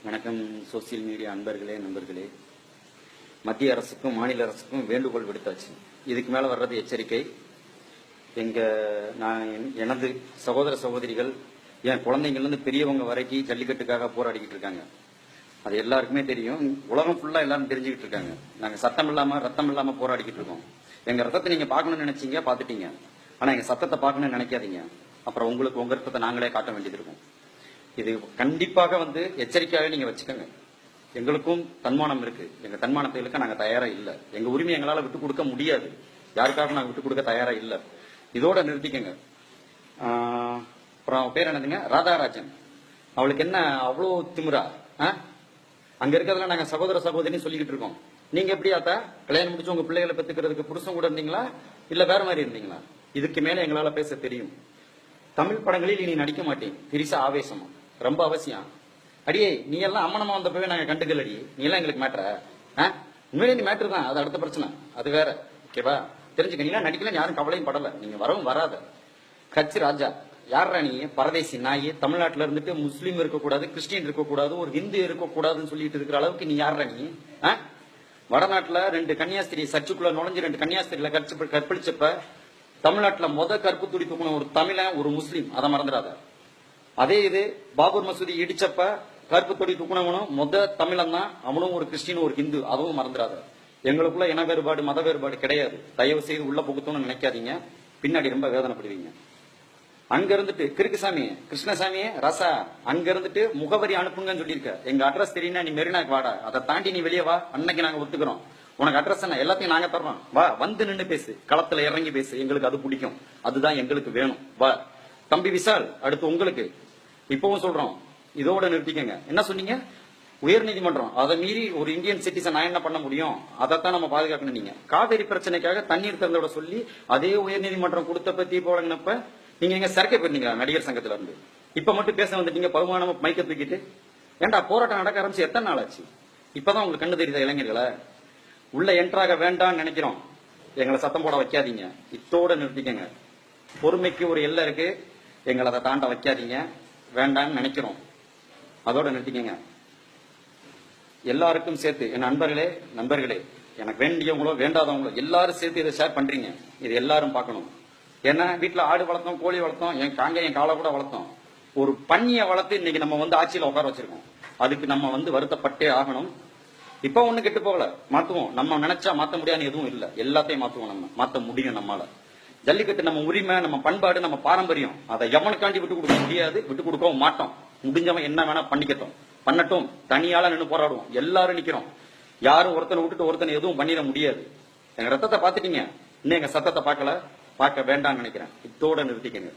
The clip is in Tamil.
வணக்கம். சோசியல் மீடியா அன்பர்களே, நண்பர்களே, மத்திய அரசுக்கும் மாநில அரசுக்கும் வேண்டுகோள் விடுத்தாச்சு. இதுக்கு மேல வர்றது எச்சரிக்கை. எனது சகோதர சகோதரிகள், என் குழந்தைங்கள்ல இருந்து பெரியவங்க வரைக்கும் ஜல்லிக்கட்டுக்காக போராடிக்கிட்டு இருக்காங்க. அது எல்லாருக்குமே தெரியும். உலகம் ஃபுல்லா எல்லாரும் தெரிஞ்சுக்கிட்டு இருக்காங்க. நாங்க சத்தம் இல்லாம ரத்தம் இல்லாம போராடிக்கிட்டு இருக்கோம். எங்க ரத்தத்தை நீங்க பாக்கணும்னு நினைச்சீங்க, பாத்துட்டீங்க. ஆனா எங்க சத்தத்தை பாக்கணும்னு நினைக்காதீங்க. அப்புறம் உங்களுக்கு உங்க ரத்தத்தை நாங்களே காட்ட வேண்டியது இருக்கும். இது கண்டிப்பாக எச்சரிக்கையாக நீங்க வச்சுக்கோங்க. எங்களுக்கும் தன்மானம் இருக்கு. எங்க தன்மானத்தை இழுக்க நாங்க தயாரா இல்ல. எங்க உரிமை எங்களால விட்டு கொடுக்க முடியாது. யாருக்காக நாங்க விட்டு கொடுக்க தயாரா இல்ல. இதோட நிறுத்திக்கங்க. அப்புறம் பேர் என்னதுங்க? ராதாராஜன். அவளுக்கு என்ன அவ்வளவு திமிரா? அங்க இருக்கிறதுல நாங்க சகோதர சகோதரின்னு சொல்லிக்கிட்டு இருக்கோம். நீங்க எப்படி ஆத்தா கல்யாணம் முடிச்சு உங்க பிள்ளைகளை பெத்துக்கிறதுக்கு புருஷன் கூட இருந்தீங்களா, இல்ல வேற மாதிரி இருந்தீங்களா? இதுக்கு மேல எங்களால பேச தெரியும். தமிழ் படங்களில் நீ நடிக்க மாட்டேன். திரிசா ஆவேசமா ரொம்ப அவசியம். அடியே, நீ எல்லாம் அம்மனமா வந்தப்பவே நாங்க கண்டுக்கல். அடி, நீ எல்லாம் எங்களுக்கு மேட்டர உண்மையிலே நீ மேட்டர் தான். அது அடுத்த பிரச்சனை, அது வேற. ஓகேவா? தெரிஞ்சுக்க. நீ நடிக்கல, யாரும் கவலையும் படல. நீங்க வரவும் வராத. கட்சி ராஜா யாரா நீ? பரதேசி நாய். தமிழ்நாட்டில இருந்துட்டு முஸ்லீம் இருக்கக்கூடாது, கிறிஸ்டின் இருக்கக்கூடாது, ஒரு ஹிந்து இருக்கக்கூடாதுன்னு சொல்லிட்டு இருக்கிற அளவுக்கு நீ யாரா நீ? வடநாட்டுல 2 கன்னியாஸ்திரி சர்ச்சுக்குள்ள நுழைஞ்சு 2 கன்னியாஸ்திரியில கற்பழிச்சப்ப தமிழ்நாட்டுல கற்பு துடி தூக்கணும் ஒரு தமிழன், ஒரு முஸ்லீம். அதை மறந்துடாத. அதே இது பாபர் மசூதி இடிச்சப்ப கற்பு தொடி தூக்குனவனும் தமிழன் தான். அவனும் ஒரு கிறிஸ்டின், ஒரு ஹிந்து. அதுவும் மறந்துடாத. எங்களுக்குள்ள இன வேறுபாடு, மத வேறுபாடு கிடையாது. தயவு செய்து உள்ள புகுத்தணும்னு நினைக்காதீங்க. பின்னாடி ரொம்ப வேதனைப்படுவீங்க. அங்க இருந்துட்டு கிருக்குசாமி, கிருஷ்ணசாமி, ரசா, அங்க இருந்துட்டு முகவரி அனுப்புங்கன்னு சொல்லியிருக்க. எங்க அட்ரஸ் தெரியும்னா நீ மெரினாக்கு வாடா. அதை தாண்டி நீ வெளியே வா. அன்னைக்கு நாங்க ஒத்துக்கிறோம். உனக்கு அட்ரஸ் என்ன? எல்லாத்தையும் நாங்க தர்றோம். வா, வந்து நின்று பேசு. களத்துல இறங்கி பேசு. எங்களுக்கு அது பிடிக்கும். அதுதான் எங்களுக்கு வேணும். வா தம்பி விஷால், அடுத்து உங்களுக்கு. இப்பவும் சொல்றோம், இதோட நிறுத்திக்கங்க. என்ன சொன்னீங்க? உயர்நீதிமன்றம் அதை மீறி ஒரு இந்தியன் சிட்டிசன் நான் என்ன பண்ண முடியும்? அதைத்தான் நம்ம பாதுகாக்கணும். நீங்க காவிரி பிரச்சனைக்காக தண்ணீர் திறந்தோட சொல்லி அதே உயர்நீதிமன்றம் கொடுத்தப்ப தீர்ப்பு வழங்கினப்ப நீங்க எங்க சரக்கை போயிருந்தீங்களா? நடிகர் சங்கத்துல இருந்து இப்ப மட்டும் பேச வந்துட்டீங்க. பகுமானமா மைக்க தூக்கிட்டு. ஏன்டா போராட்டம் நடக்க ஆரம்பிச்சு எத்தனை நாள் ஆச்சு? இப்பதான் உங்களுக்கு கண்ணு தெரியுதா இளைஞர்களை? உள்ள என்ட்ராக வேண்டாம்னு நினைக்கிறோம். எங்களை சத்தம் போட வைக்காதீங்க. இத்தோட நிறுத்திக்கங்க. பொறுமைக்கு ஒரு எல்லை இருக்கு. எங்களை அதை தாண்ட வைக்காதீங்க. வேண்டாம்னு நினைக்கிறோம். அதோட நிறுத்திக்கங்க. எல்லாருக்கும் சேர்த்து, என் நண்பர்களே, எனக்கு வேண்டியவங்களோ வேண்டாதவங்களோ எல்லாரும் சேர்த்து இதை ஷேர் பண்றீங்க. இது எல்லாரும் பார்க்கணும். ஏன்னா வீட்டுல ஆடு வளர்த்தோம், கோழி வளர்த்தோம், என் காலை கூட வளர்த்தோம். ஒரு பன்னியை வளர்த்து இன்னைக்கு நம்ம ஆட்சியில உட்கார வச்சிருக்கோம். அதுக்கு நம்ம வருத்தப்பட்டே ஆகணும். இப்ப ஒண்ணு கெட்டு போகல, மாத்துவோம். நம்ம நினைச்சா மாத்த முடியாதுன்னு எதுவும் இல்ல. எல்லாத்தையும் மாத்துவோம். நம்ம மாத்த முடியும். நம்மால ஜல்லிக்கட்டு நம்ம உரிமை, நம்ம பண்பாடு, நம்ம பாரம்பரியம். அதை எவனுக்காண்டி விட்டு கொடுக்க முடியாது, விட்டு கொடுக்கவும் மாட்டோம். முடிஞ்சவன் என்ன வேணா பண்ணட்டும். தனியால நின்று போராடுவோம். எல்லாரும் நிக்கிறோம். யாரும் ஒருத்தனை விட்டுட்டு ஒருத்தனை எதுவும் பண்ணிட முடியாது. எங்க ரத்தத்தை பாத்துட்டீங்க. இன்னும் எங்க சத்தத்தை பார்க்க வேண்டாம்னு நினைக்கிறேன். இத்தோட நிறுத்திக்கங்க.